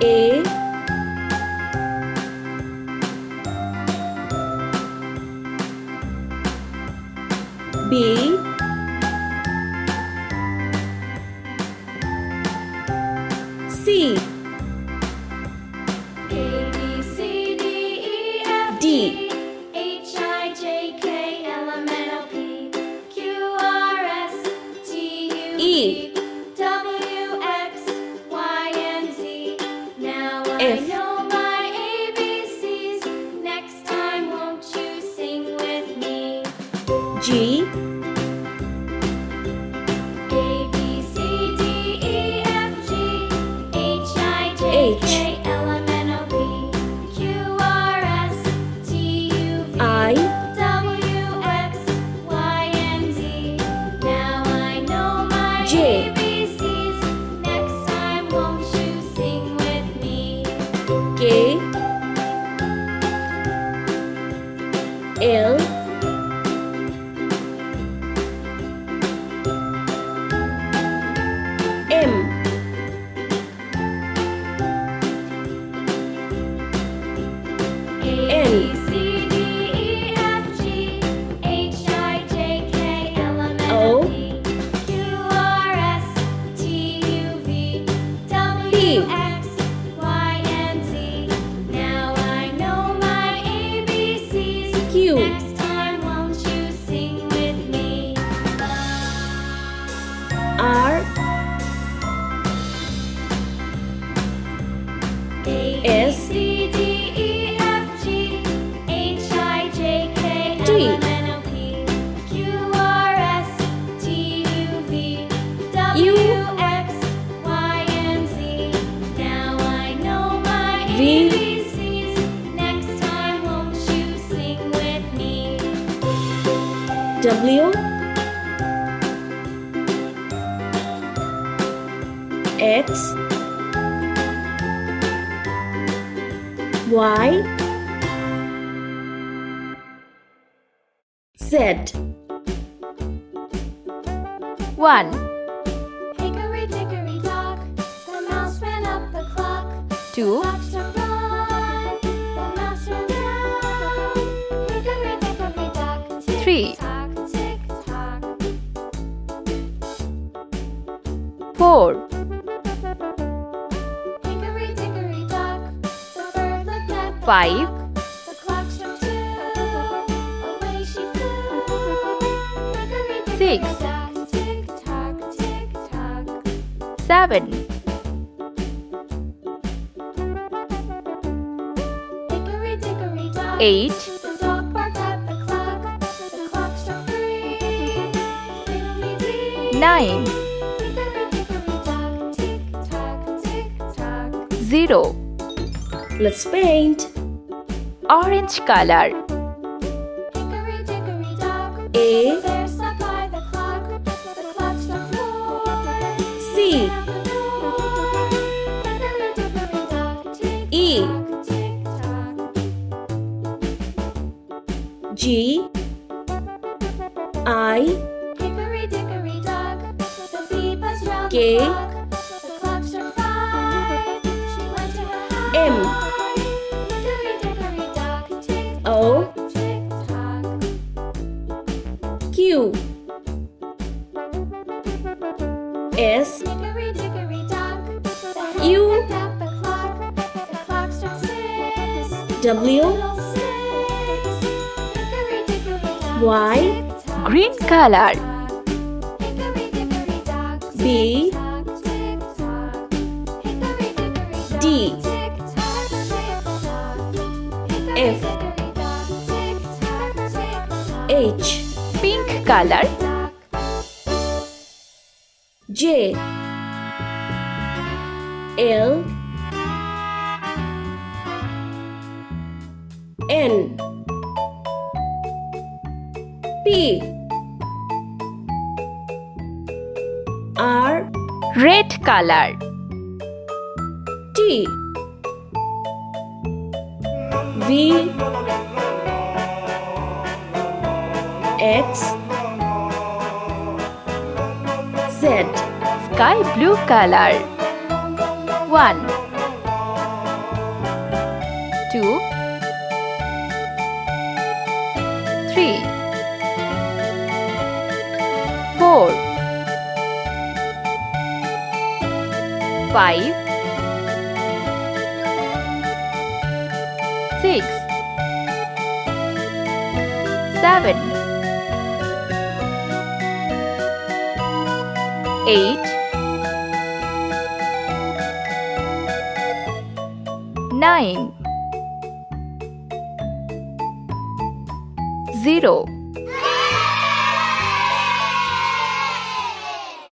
A B C ABCDEFGHIJKLMNOPQRSTUVWXYZ. D E Now F. I know my ABCs. Next time, won't you sing with me? G A B C D E F G H I J K L M N O P Q R S T U V I W X Y and Z. Now I know my J. ABCs. Next time, won't you sing with me? K L M A B C D E F G H I J K L M N O P Q R S T U V W X Y and Z. Now I know my ABCs. Q Next time, won't you sing with me? R A S C D E F G H I J K T. L M N O P Q R S T U V W X Y and Z. Now I know my V. ABCs. Next time, won't you sing with me? W X Y Z 1, Hickory dickory dock, the mouse ran up the clock. 2, Clock struck one, the mouse ran down. Hickory dickory dock, tick 3, tock, tick tock. 4, Hickory dickory dock, the bird looked at the 5, clock. The clock struck two, away she flew. Hickory dickory 6, dock, tick tock, tick tock. 7, Hickory dickory dock, 8, the dog barked at the clock. The clock struck three, fiddly-dee. 9, Hickory dickory dock, tick tock, tick tock. 0. Let's paint. Orange color. Hickory dickory dock, A the bear sat by the clock. The clock struck four, C out the door. Hickory dickory dock, tick E tock, tick tock. G I Hickory dickory dock, the bee buzzed round K. the clock. The clock struck five, she went to her hive. M. Hickory dickory dock, tick O tock, tick tock. Q S Hickory dickory dock, the hen U. looked at the clock. The clock struck six, W little six. Hickory dickory dock, Y tick tock, Green tick color. tock. Hickory dickory dock, B tick tock, tick tock. Hickory dickory dock, D tick tock, tick tock. Hickory F. dickory dock, tick tock, tick tock. H Pink color. Dock. J L N P R Red color. T V X Z Sky blue color. 1, 2 3 4 5 6 7 8 9 0